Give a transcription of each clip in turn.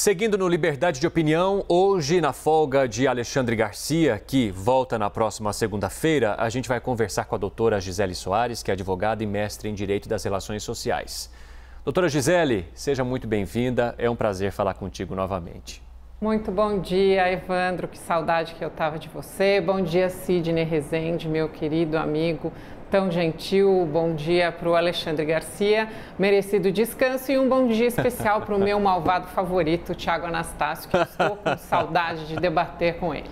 Seguindo no Liberdade de Opinião, hoje na folga de Alexandre Garcia, que volta na próxima segunda-feira, a gente vai conversar com a doutora Gisele Soares, que é advogada e mestre em Direito das Relações Sociais. Doutora Gisele, seja muito bem-vinda, é um prazer falar contigo novamente. Muito bom dia, Evandro, que saudade que eu estava de você. Bom dia, Sidney Rezende, meu querido amigo, tão gentil. Bom dia para o Alexandre Garcia, merecido descanso, e um bom dia especial para o meu malvado favorito, Thiago Anastácio, que eu estou com saudade de debater com ele.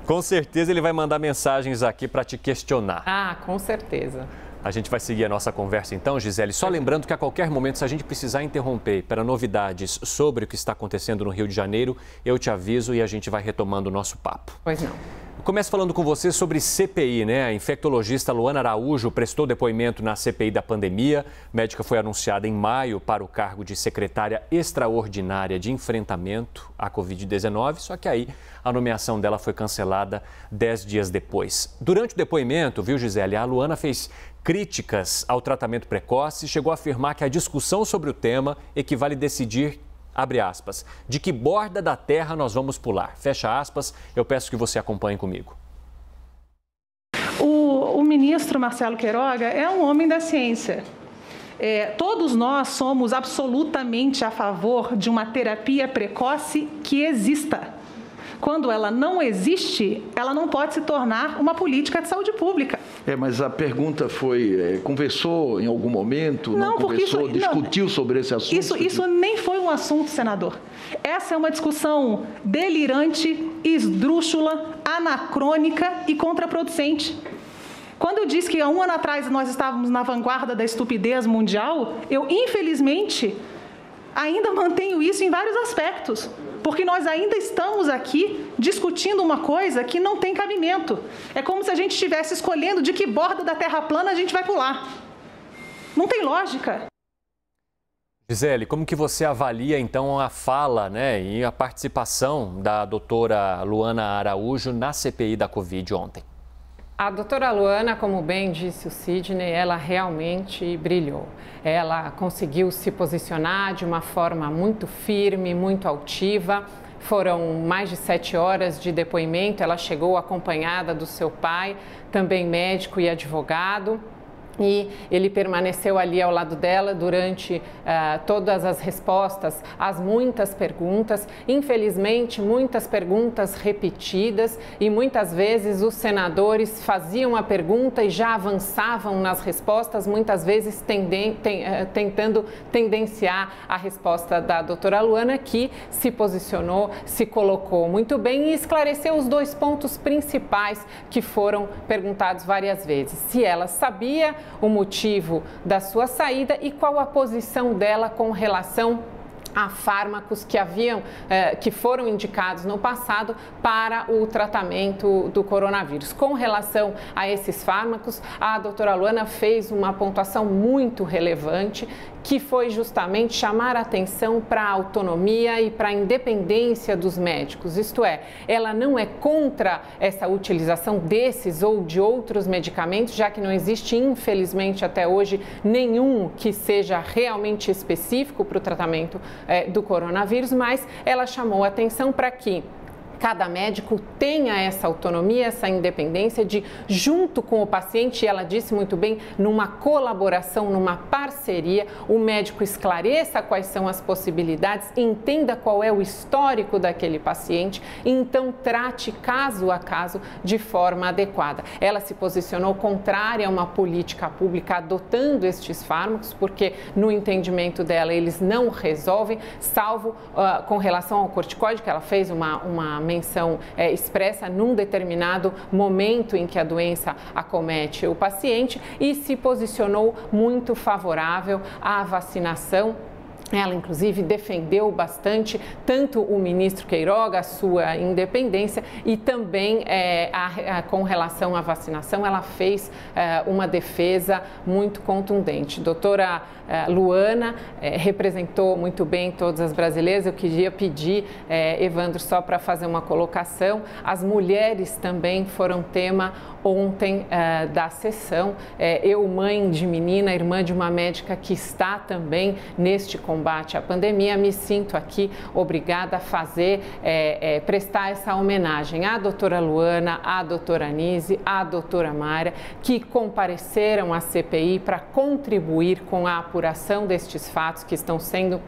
Com certeza ele vai mandar mensagens aqui para te questionar. Ah, com certeza. A gente vai seguir a nossa conversa então, Gisele. Só lembrando que a qualquer momento, se a gente precisar interromper para novidades sobre o que está acontecendo no Rio de Janeiro, eu te aviso e a gente vai retomando o nosso papo. Pois não. Começo falando com você sobre CPI, né? A infectologista Luana Araújo prestou depoimento na CPI da pandemia. A médica foi anunciada em maio para o cargo de secretária extraordinária de enfrentamento à Covid-19, só que aí a nomeação dela foi cancelada 10 dias depois. Durante o depoimento, viu, Gisele, a Luana fez críticas ao tratamento precoce e chegou a afirmar que a discussão sobre o tema equivale a decidir, abre aspas, de que borda da terra nós vamos pular, fecha aspas. Eu peço que você acompanhe comigo. O ministro Marcelo Queiroga é um homem da ciência. Todos nós somos absolutamente a favor de uma terapia precoce que exista. Quando ela não existe, ela não pode se tornar uma política de saúde pública. Mas a pergunta foi, conversou em algum momento? Não conversou, discutiu sobre esse assunto? Isso nem foi um assunto, senador. Essa é uma discussão delirante, esdrúxula, anacrônica e contraproducente. Quando eu disse que há um ano atrás nós estávamos na vanguarda da estupidez mundial, eu, infelizmente, ainda mantenho isso em vários aspectos, porque nós ainda estamos aqui discutindo uma coisa que não tem cabimento. É como se a gente estivesse escolhendo de que borda da terra plana a gente vai pular. Não tem lógica. Gisele, como que você avalia então a fala, né, e a participação da doutora Luana Araújo na CPI da Covid ontem? A doutora Luana, como bem disse o Sidney, ela realmente brilhou. Ela conseguiu se posicionar de uma forma muito firme, muito altiva. Foram mais de 7 horas de depoimento. Ela chegou acompanhada do seu pai, também médico e advogado. E ele permaneceu ali ao lado dela durante todas as respostas às muitas perguntas. Infelizmente, muitas perguntas repetidas, e muitas vezes os senadores faziam a pergunta e já avançavam nas respostas, muitas vezes tentando tendenciar a resposta da doutora Luana, que se posicionou, se colocou muito bem e esclareceu os 2 pontos principais que foram perguntados várias vezes. Se ela sabia o motivo da sua saída e qual a posição dela com relação a fármacos que foram indicados no passado para o tratamento do coronavírus. Com relação a esses fármacos, a doutora Luana fez uma pontuação muito relevante, que foi justamente chamar a atenção para a autonomia e para a independência dos médicos. Isto é, ela não é contra essa utilização desses ou de outros medicamentos, já que não existe, infelizmente, até hoje, nenhum que seja realmente específico para o tratamento do coronavírus, mas ela chamou a atenção para que cada médico tenha essa autonomia, essa independência de, junto com o paciente, ela disse muito bem, numa colaboração, numa parceria, o médico esclareça quais são as possibilidades, entenda qual é o histórico daquele paciente e então trate caso a caso de forma adequada. Ela se posicionou contrária a uma política pública adotando estes fármacos, porque no entendimento dela eles não resolvem, salvo com relação ao corticoide, que ela fez uma menção expressa num determinado momento em que a doença acomete o paciente, e se posicionou muito favorável à vacinação. Ela, inclusive, defendeu bastante tanto o ministro Queiroga, a sua independência, e também com relação à vacinação, ela fez uma defesa muito contundente. Doutora Luana representou muito bem todas as brasileiras. Eu queria pedir, Evandro, só para fazer uma colocação, as mulheres também foram tema ontem da sessão. Eu, mãe de menina, irmã de uma médica que está também neste combate, combate à pandemia, me sinto aqui obrigada a fazer, prestar essa homenagem à doutora Luana, à doutora Anísio, à doutora Mayra, que compareceram à CPI para contribuir com a apuração destes fatos que estão sendo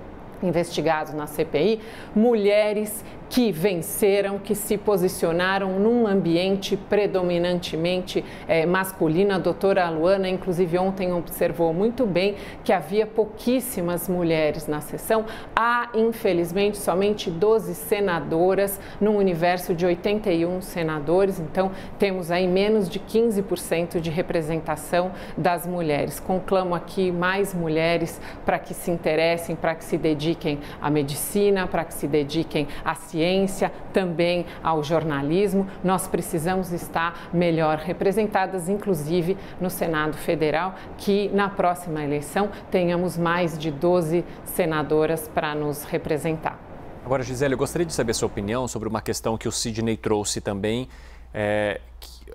investigados na CPI, mulheres que venceram, que se posicionaram num ambiente predominantemente masculino. A doutora Luana, inclusive, ontem observou muito bem que havia pouquíssimas mulheres na sessão. Há, infelizmente, somente 12 senadoras num universo de 81 senadores, então temos aí menos de 15% de representação das mulheres. Conclamo aqui mais mulheres para que se interessem, para que se dediquem à medicina, para que se dediquem à ciência, também ao jornalismo. Nós precisamos estar melhor representadas, inclusive no Senado Federal, que na próxima eleição tenhamos mais de 12 senadoras para nos representar. Agora, Gisele, eu gostaria de saber a sua opinião sobre uma questão que o Sidney trouxe também,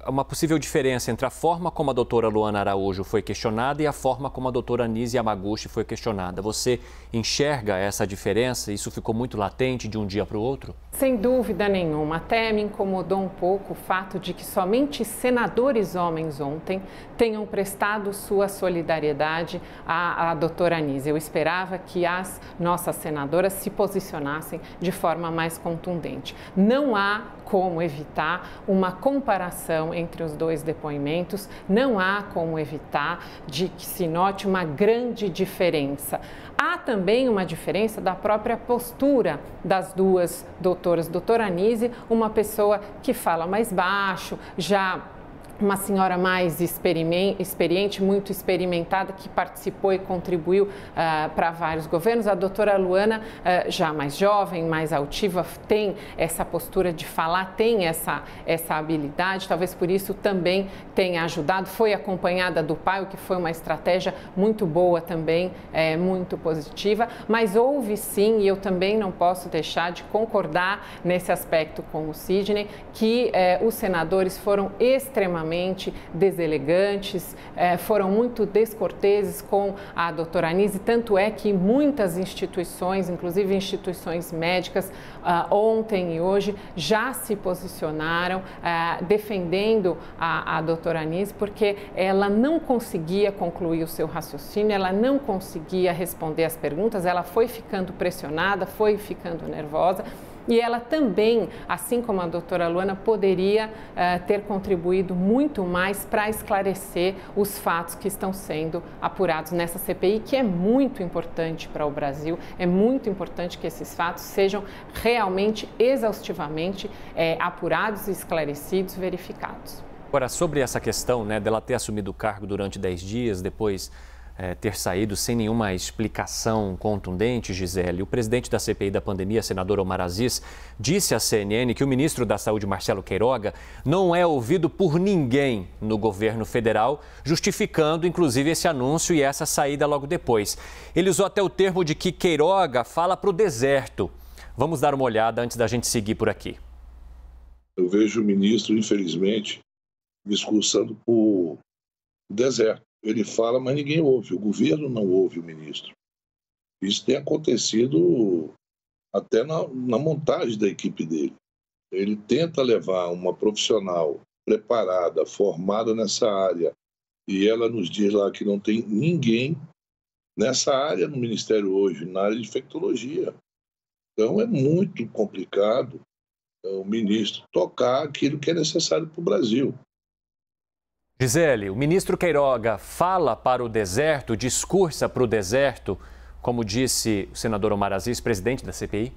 uma possível diferença entre a forma como a doutora Luana Araújo foi questionada e a forma como a doutora Anísio Yamaguchi foi questionada. Você enxerga essa diferença? Isso ficou muito latente de um dia para o outro? Sem dúvida nenhuma. Até me incomodou um pouco o fato de que somente senadores homens ontem tenham prestado sua solidariedade à doutora Anísio. Eu esperava que as nossas senadoras se posicionassem de forma mais contundente. Não há como evitar uma comparação entre os dois depoimentos, não há como evitar de que se note uma grande diferença. Há também uma diferença da própria postura das duas doutoras. Doutora Anísio, uma pessoa que fala mais baixo, já uma senhora mais experiente, muito experimentada, que participou e contribuiu para vários governos. A doutora Luana, já mais jovem, mais altiva, tem essa postura de falar, tem essa habilidade, talvez por isso também tenha ajudado. Foi acompanhada do pai, o que foi uma estratégia muito boa também, muito positiva, mas houve sim, e eu também não posso deixar de concordar nesse aspecto com o Sidney, que os senadores foram extremamente deselegantes, foram muito descorteses com a doutora Anísio, tanto é que muitas instituições, inclusive instituições médicas, ontem e hoje já se posicionaram defendendo a doutora Anísio, porque ela não conseguia concluir o seu raciocínio, ela não conseguia responder as perguntas, ela foi ficando pressionada, foi ficando nervosa. E ela também, assim como a doutora Luana, poderia ter contribuído muito mais para esclarecer os fatos que estão sendo apurados nessa CPI, que é muito importante para o Brasil, é muito importante que esses fatos sejam realmente, exaustivamente apurados, esclarecidos, verificados. Agora, sobre essa questão, dela ter assumido o cargo durante 10 dias, depois ter saído sem nenhuma explicação contundente, Gisele, o presidente da CPI da pandemia, senador Omar Aziz, disse à CNN que o ministro da Saúde, Marcelo Queiroga, não é ouvido por ninguém no governo federal, justificando, inclusive, esse anúncio e essa saída logo depois. Ele usou até o termo de que Queiroga fala para o deserto. Vamos dar uma olhada antes da gente seguir por aqui. Eu vejo o ministro, infelizmente, discursando por deserto. Ele fala, mas ninguém ouve. O governo não ouve o ministro. Isso tem acontecido até na montagem da equipe dele. Ele tenta levar uma profissional preparada, formada nessa área, e ela nos diz lá que não tem ninguém nessa área no Ministério hoje, na área de infectologia. Então é muito complicado o ministro tocar aquilo que é necessário para o Brasil. Gisele, o ministro Queiroga fala para o deserto, discursa para o deserto, como disse o senador Omar Aziz, presidente da CPI?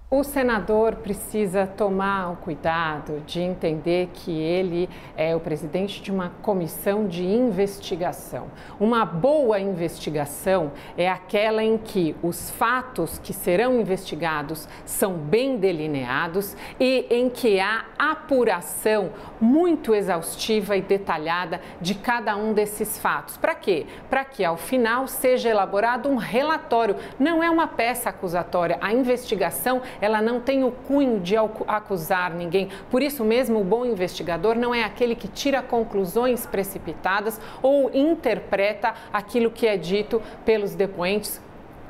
O senador precisa tomar o cuidado de entender que ele é o presidente de uma comissão de investigação. Uma boa investigação é aquela em que os fatos que serão investigados são bem delineados e em que há apuração muito exaustiva e detalhada de cada um desses fatos. Para quê? Para que ao final seja elaborado um relatório. Não é uma peça acusatória. A investigação ela não tem o cunho de acusar ninguém. Por isso mesmo, o bom investigador não é aquele que tira conclusões precipitadas ou interpreta aquilo que é dito pelos depoentes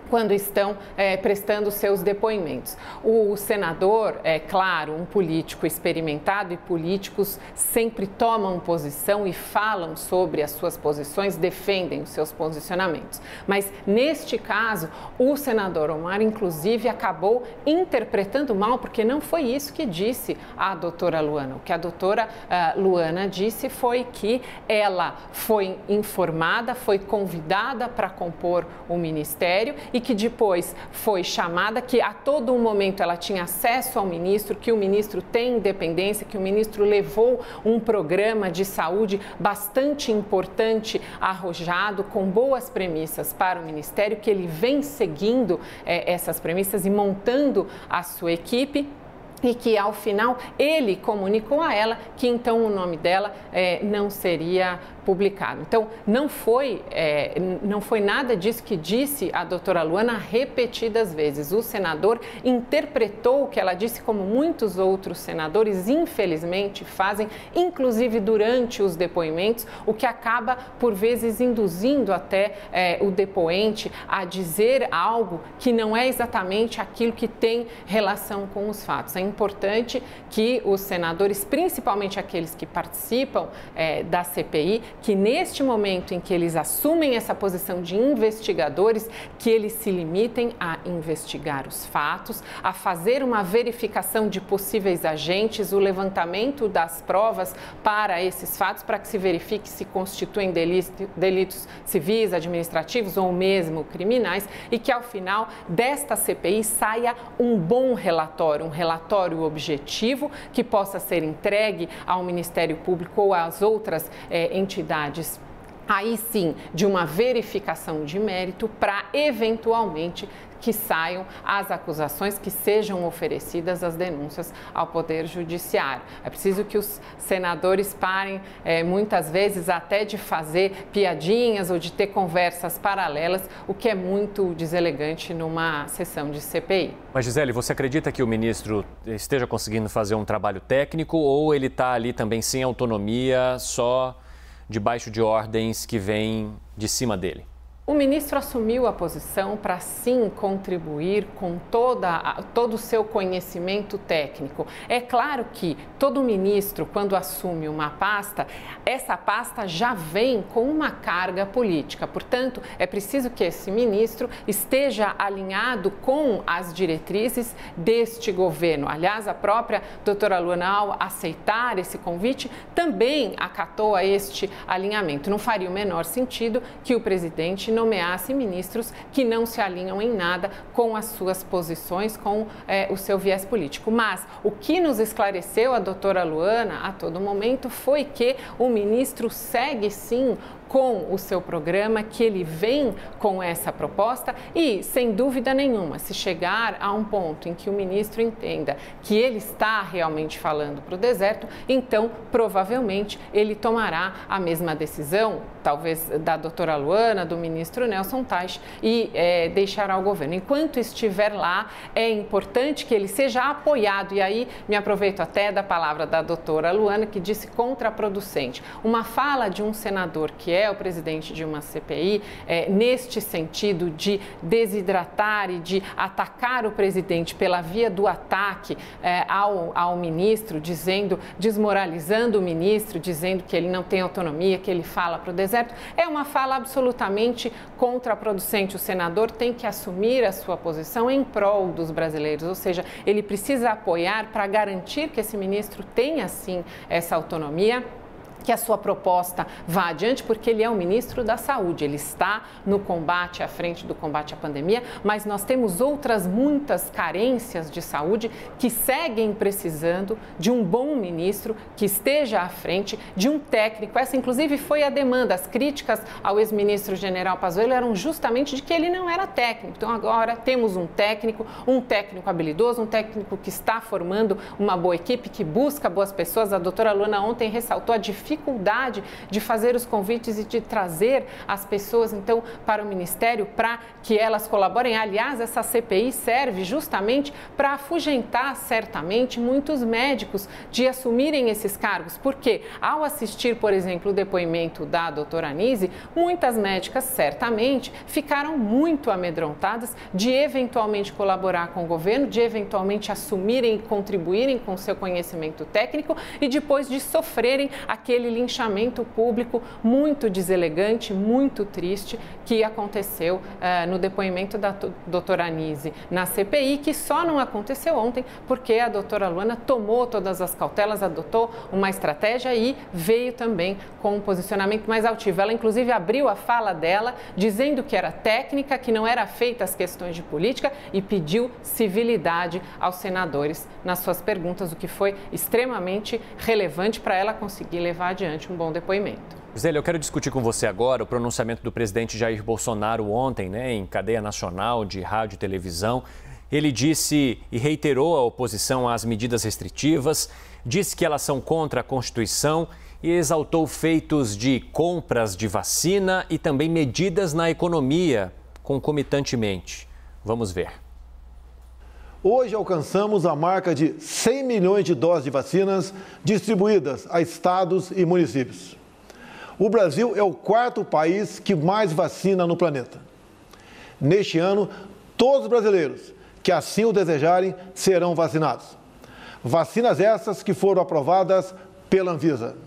quando estão prestando seus depoimentos. O senador, é claro, um político experimentado, e políticos sempre tomam posição e falam sobre as suas posições, defendem os seus posicionamentos. Mas, neste caso, o senador Omar, inclusive, acabou interpretando mal, porque não foi isso que disse a doutora Luana. O que a doutora Luana disse foi que ela foi informada, foi convidada para compor o ministério e que depois foi chamada, que a todo momento ela tinha acesso ao ministro, que o ministro tem independência, que o ministro levou um programa de saúde bastante importante, arrojado, com boas premissas para o ministério, que ele vem seguindo essas premissas e montando a sua equipe. E que, ao final, ele comunicou a ela que, então, o nome dela não seria publicado. Então, não foi nada disso que disse a doutora Luana repetidas vezes. O senador interpretou o que ela disse como muitos outros senadores, infelizmente, fazem, inclusive durante os depoimentos, o que acaba, por vezes, induzindo até o depoente a dizer algo que não é exatamente aquilo que tem relação com os fatos. É importante que os senadores, principalmente aqueles que participam da CPI, que neste momento em que eles assumem essa posição de investigadores, que eles se limitem a investigar os fatos, a fazer uma verificação de possíveis agentes, o levantamento das provas para esses fatos, para que se verifique se constituem delitos civis, administrativos ou mesmo criminais, e que ao final desta CPI saia um bom relatório, um relatório objetivo que possa ser entregue ao Ministério Público ou às outras entidades, aí sim, de uma verificação de mérito, para eventualmente que saiam as acusações, que sejam oferecidas as denúncias ao Poder Judiciário. É preciso que os senadores parem, muitas vezes, até de fazer piadinhas ou de ter conversas paralelas, o que é muito deselegante numa sessão de CPI. Mas, Gisele, você acredita que o ministro esteja conseguindo fazer um trabalho técnico ou ele está ali também sem autonomia, só debaixo de ordens que vêm de cima dele? O ministro assumiu a posição para, sim, contribuir com todo o seu conhecimento técnico. É claro que todo ministro, quando assume uma pasta, essa pasta já vem com uma carga política. Portanto, é preciso que esse ministro esteja alinhado com as diretrizes deste governo. Aliás, a própria doutora Luana, ao aceitar esse convite, também acatou a este alinhamento. Não faria o menor sentido que o presidente nomeasse ministros que não se alinham em nada com as suas posições, com o seu viés político. Mas o que nos esclareceu a doutora Luana a todo momento foi que o ministro segue sim com o seu programa, que ele vem com essa proposta e, sem dúvida nenhuma, se chegar a um ponto em que o ministro entenda que ele está realmente falando para o deserto, então, provavelmente, ele tomará a mesma decisão, talvez da doutora Luana, do ministro Nelson Teich, e deixará o governo. Enquanto estiver lá, é importante que ele seja apoiado, e aí me aproveito até da palavra da doutora Luana, que disse contraproducente. Uma fala de um senador que é o presidente de uma CPI, neste sentido de desidratar e de atacar o presidente pela via do ataque ao ministro, desmoralizando o ministro, dizendo que ele não tem autonomia, que ele fala para o deserto, é uma fala absolutamente contraproducente. O senador tem que assumir a sua posição em prol dos brasileiros, ou seja, ele precisa apoiar para garantir que esse ministro tenha, sim, essa autonomia, que a sua proposta vá adiante, porque ele é o ministro da Saúde, ele está no combate, à frente do combate à pandemia, mas nós temos outras muitas carências de saúde que seguem precisando de um bom ministro que esteja à frente, de um técnico. Essa, inclusive, foi a demanda. As críticas ao ex-ministro General Pazuello eram justamente de que ele não era técnico. Então, agora temos um técnico habilidoso, um técnico que está formando uma boa equipe, que busca boas pessoas. A doutora Luana ontem ressaltou a dificuldade dificuldade de fazer os convites e de trazer as pessoas, então, para o Ministério para que elas colaborem. Aliás, essa CPI serve justamente para afugentar, certamente, muitos médicos de assumirem esses cargos, porque ao assistir, por exemplo, o depoimento da doutora Anísio, muitas médicas certamente ficaram muito amedrontadas de eventualmente colaborar com o governo, de eventualmente assumirem e contribuírem com seu conhecimento técnico e depois de sofrerem aquele linchamento público muito deselegante, muito triste que aconteceu no depoimento da doutora Anísio na CPI, que só não aconteceu ontem porque a doutora Luana tomou todas as cautelas, adotou uma estratégia e veio também com um posicionamento mais altivo. Ela, inclusive, abriu a fala dela dizendo que era técnica, que não era feita as questões de política e pediu civilidade aos senadores nas suas perguntas, o que foi extremamente relevante para ela conseguir levar adiante um bom depoimento. Gisele, eu quero discutir com você agora o pronunciamento do presidente Jair Bolsonaro ontem, em cadeia nacional de rádio e televisão. Ele disse e reiterou a oposição às medidas restritivas, disse que elas são contra a Constituição e exaltou feitos de compras de vacina e também medidas na economia, concomitantemente. Vamos ver. Hoje alcançamos a marca de 100 milhões de doses de vacinas distribuídas a estados e municípios. O Brasil é o quarto país que mais vacina no planeta. Neste ano, todos os brasileiros que assim o desejarem serão vacinados. Vacinas essas que foram aprovadas pela Anvisa.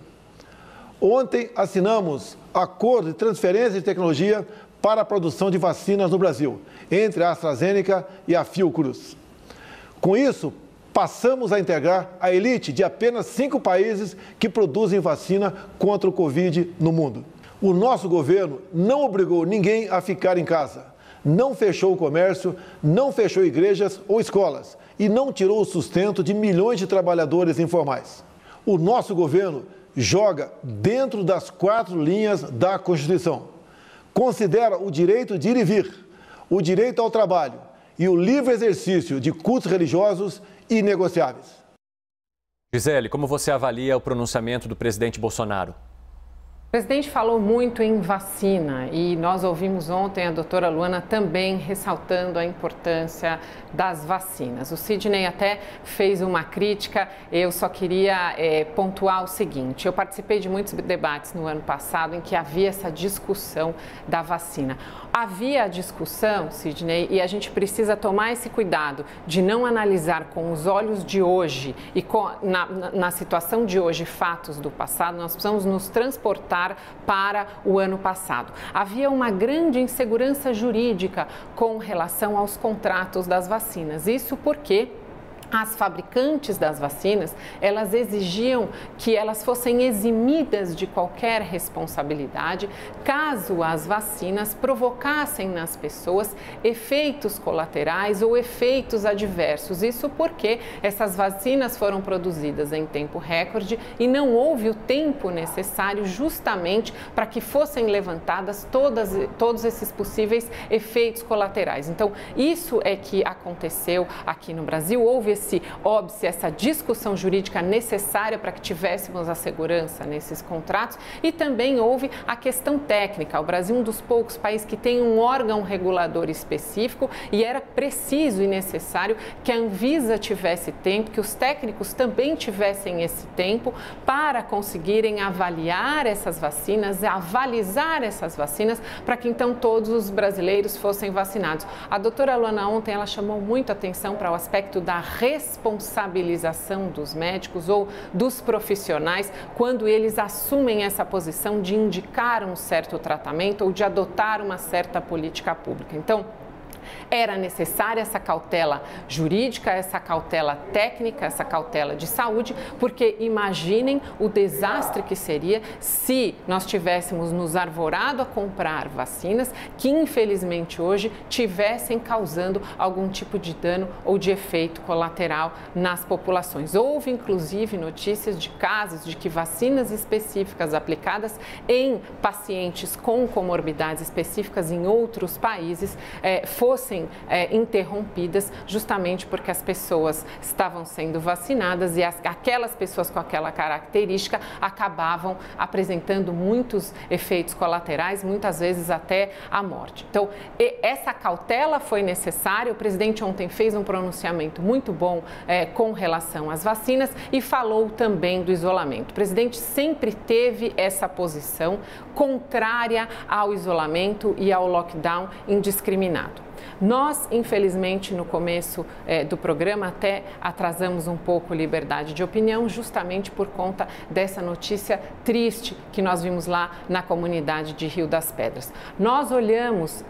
Ontem assinamos acordo de transferência de tecnologia para a produção de vacinas no Brasil, entre a AstraZeneca e a Fiocruz. Com isso, passamos a integrar a elite de apenas 5 países que produzem vacina contra o Covid no mundo. O nosso governo não obrigou ninguém a ficar em casa, não fechou o comércio, não fechou igrejas ou escolas e não tirou o sustento de milhões de trabalhadores informais. O nosso governo joga dentro das 4 linhas da Constituição. Considera o direito de ir e vir, o direito ao trabalho e o livre exercício de cultos religiosos inegociáveis. Gisele, como você avalia o pronunciamento do presidente Bolsonaro? O presidente falou muito em vacina e nós ouvimos ontem a doutora Luana também ressaltando a importância das vacinas. O Sidney até fez uma crítica, eu só queria pontuar o seguinte: eu participei de muitos debates no ano passado em que havia essa discussão da vacina. Havia a discussão, Sidney, e a gente precisa tomar esse cuidado de não analisar com os olhos de hoje e na situação de hoje fatos do passado. Nós precisamos nos transportar para o ano passado. Havia uma grande insegurança jurídica com relação aos contratos das vacinas. Isso porque as fabricantes das vacinas, elas exigiam que elas fossem eximidas de qualquer responsabilidade caso as vacinas provocassem nas pessoas efeitos colaterais ou efeitos adversos. Isso porque essas vacinas foram produzidas em tempo recorde e não houve o tempo necessário justamente para que fossem levantadas todos esses possíveis efeitos colaterais. Então, isso é que aconteceu aqui no Brasil. Houve essa discussão jurídica necessária para que tivéssemos a segurança nesses contratos e também houve a questão técnica. O Brasil é um dos poucos países que tem um órgão regulador específico e era preciso e necessário que a Anvisa tivesse tempo, que os técnicos também tivessem esse tempo para conseguirem avaliar essas vacinas, avalizar essas vacinas para que então todos os brasileiros fossem vacinados. A doutora Luana ontem ela chamou muito atenção para o aspecto da responsabilização dos médicos ou dos profissionais quando eles assumem essa posição de indicar um certo tratamento ou de adotar uma certa política pública. Então, era necessária essa cautela jurídica, essa cautela técnica, essa cautela de saúde, porque imaginem o desastre que seria se nós tivéssemos nos arvorado a comprar vacinas que infelizmente hoje tivessem causando algum tipo de dano ou de efeito colateral nas populações. Houve inclusive notícias de casos de que vacinas específicas aplicadas em pacientes com comorbidades específicas em outros países fossem fossem interrompidas, justamente porque as pessoas estavam sendo vacinadas e aquelas pessoas com aquela característica acabavam apresentando muitos efeitos colaterais, muitas vezes até a morte. Então, essa cautela foi necessária. O presidente ontem fez um pronunciamento muito bom com relação às vacinas e falou também do isolamento. O presidente sempre teve essa posição contrária ao isolamento e ao lockdown indiscriminado. Nós, infelizmente, no começo do programa até atrasamos um pouco liberdade de opinião, justamente por conta dessa notícia triste que nós vimos lá na comunidade de Rio das Pedras. Nós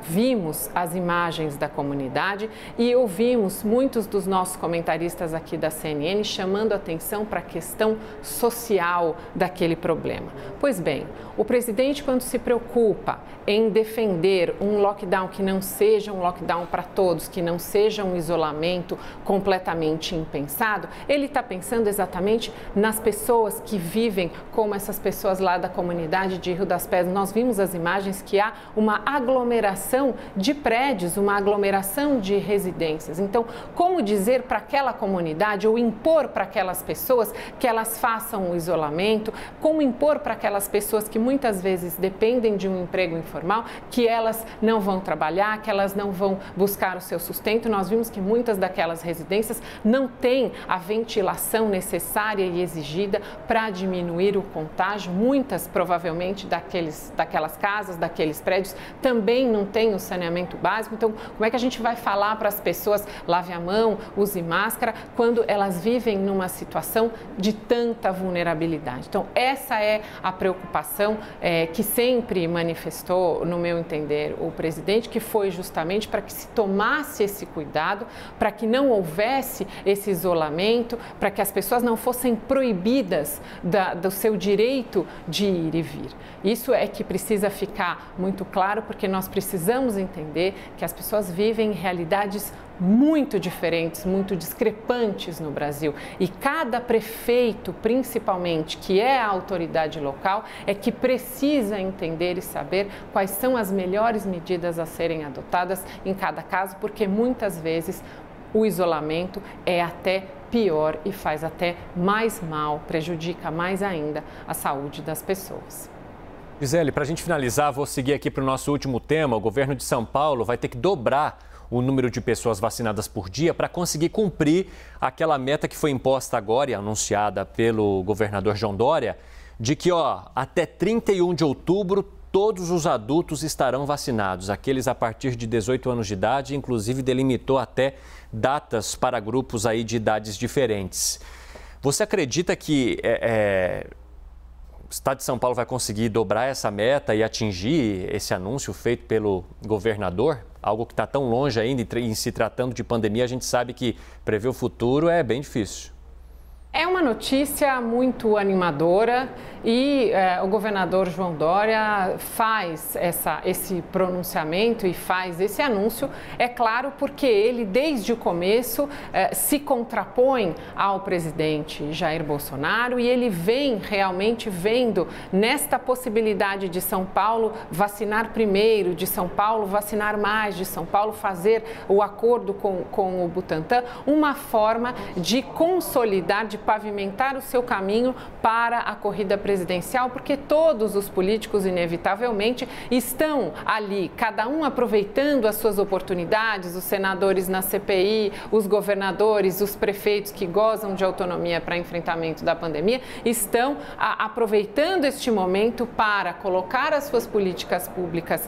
vimos as imagens da comunidade e ouvimos muitos dos nossos comentaristas aqui da CNN chamando atenção para a questão social daquele problema. Pois bem, o presidente, quando se preocupa em defender um lockdown que não seja um lockdown para todos, que não seja um isolamento completamente impensado, ele está pensando exatamente nas pessoas que vivem como essas pessoas lá da comunidade de Rio das Pedras. Nós vimos as imagens que há uma aglomeração de prédios, uma aglomeração de residências. Então, como dizer para aquela comunidade ou impor para aquelas pessoas que elas façam o isolamento, como impor para aquelas pessoas que muitas vezes dependem de um emprego informal, que elas não vão trabalhar, que elas não vão buscar o seu sustento. Nós vimos que muitas daquelas residências não têm a ventilação necessária e exigida para diminuir o contágio. Muitas, provavelmente, daquelas casas, daqueles prédios, também não têm o saneamento básico. Então, como é que a gente vai falar para as pessoas lave a mão, use máscara, quando elas vivem numa situação de tanta vulnerabilidade? Então, essa é a preocupação que sempre manifestou, no meu entender, o presidente, que foi justamente para que se tomasse esse cuidado, para que não houvesse esse isolamento, para que as pessoas não fossem proibidas do seu direito de ir e vir. Isso é que precisa ficar muito claro, porque nós precisamos entender que as pessoas vivem realidades muito diferentes, muito discrepantes no Brasil. E cada prefeito, principalmente, que é a autoridade local, é que precisa entender e saber quais são as melhores medidas a serem adotadas em cada caso, porque muitas vezes o isolamento é até pior e faz até mais mal, prejudica mais ainda a saúde das pessoas. Gisele, para a gente finalizar, vou seguir aqui para o nosso último tema. O governo de São Paulo vai ter que dobrar o número de pessoas vacinadas por dia para conseguir cumprir aquela meta que foi imposta agora e anunciada pelo governador João Dória, de que até 31 de outubro todos os adultos estarão vacinados, aqueles a partir de 18 anos de idade, inclusive delimitou até datas para grupos aí de idades diferentes. Você acredita que o Estado de São Paulo vai conseguir dobrar essa meta e atingir esse anúncio feito pelo governador? Algo que está tão longe ainda, em se tratando de pandemia, a gente sabe que prever o futuro é bem difícil. É uma notícia muito animadora e o governador João Dória faz esse pronunciamento e faz esse anúncio, é claro, porque ele, desde o começo, se contrapõe ao presidente Jair Bolsonaro e ele vem realmente vendo nesta possibilidade de São Paulo vacinar primeiro, de São Paulo vacinar mais, de São Paulo fazer o acordo com o Butantan, uma forma de consolidar, de pavimentar o seu caminho para a corrida presidencial, porque todos os políticos, inevitavelmente, estão ali, cada um aproveitando as suas oportunidades, os senadores na CPI, os governadores, os prefeitos que gozam de autonomia para enfrentamento da pandemia, estão aproveitando este momento para colocar as suas políticas públicas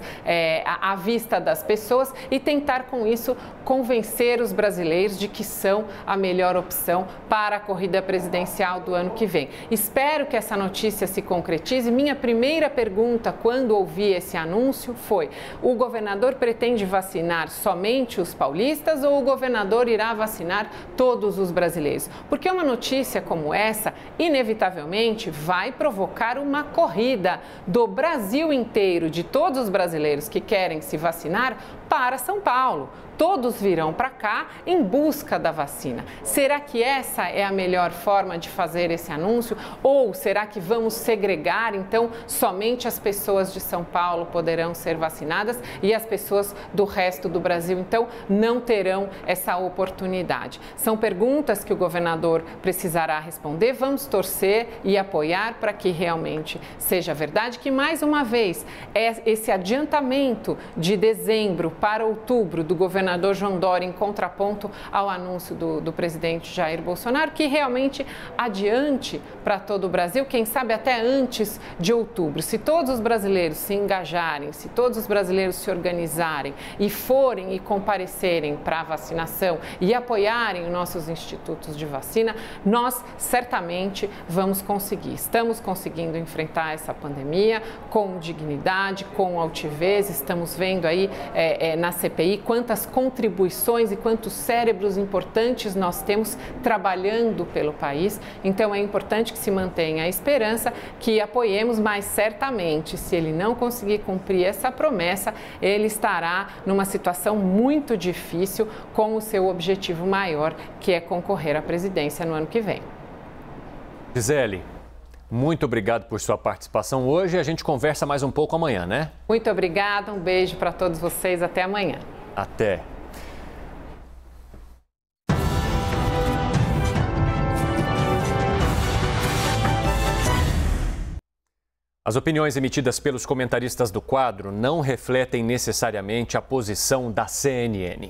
à vista das pessoas e tentar, com isso, convencer os brasileiros de que são a melhor opção para a corrida presidencial do ano que vem. Espero que essa notícia se concretize. Minha primeira pergunta, quando ouvi esse anúncio, foi: o governador pretende vacinar somente os paulistas ou o governador irá vacinar todos os brasileiros? Porque uma notícia como essa, inevitavelmente, vai provocar uma corrida do Brasil inteiro, de todos os brasileiros que querem se vacinar, para São Paulo. Todos virão para cá em busca da vacina. Será que essa é a melhor melhor forma de fazer esse anúncio? Ou será que vamos segregar, então, somente as pessoas de São Paulo poderão ser vacinadas e as pessoas do resto do Brasil, então, não terão essa oportunidade? São perguntas que o governador precisará responder. Vamos torcer e apoiar para que realmente seja verdade, que mais uma vez esse adiantamento de dezembro para outubro do governador João Dória em contraponto ao anúncio do presidente Jair Bolsonaro, que realmente adiante para todo o Brasil, quem sabe até antes de outubro. Se todos os brasileiros se engajarem, se todos os brasileiros se organizarem e forem e comparecerem para a vacinação e apoiarem os nossos institutos de vacina, nós certamente vamos conseguir. Estamos conseguindo enfrentar essa pandemia com dignidade, com altivez. Estamos vendo aí na CPI quantas contribuições e quantos cérebros importantes nós temos trabalhando pelo país. Então é importante que se mantenha a esperança, que apoiemos, mas certamente, se ele não conseguir cumprir essa promessa, ele estará numa situação muito difícil com o seu objetivo maior, que é concorrer à presidência no ano que vem. Gisele, muito obrigado por sua participação hoje. A gente conversa mais um pouco amanhã, né? Muito obrigada, um beijo para todos vocês. Até amanhã. Até. As opiniões emitidas pelos comentaristas do quadro não refletem necessariamente a posição da CNN.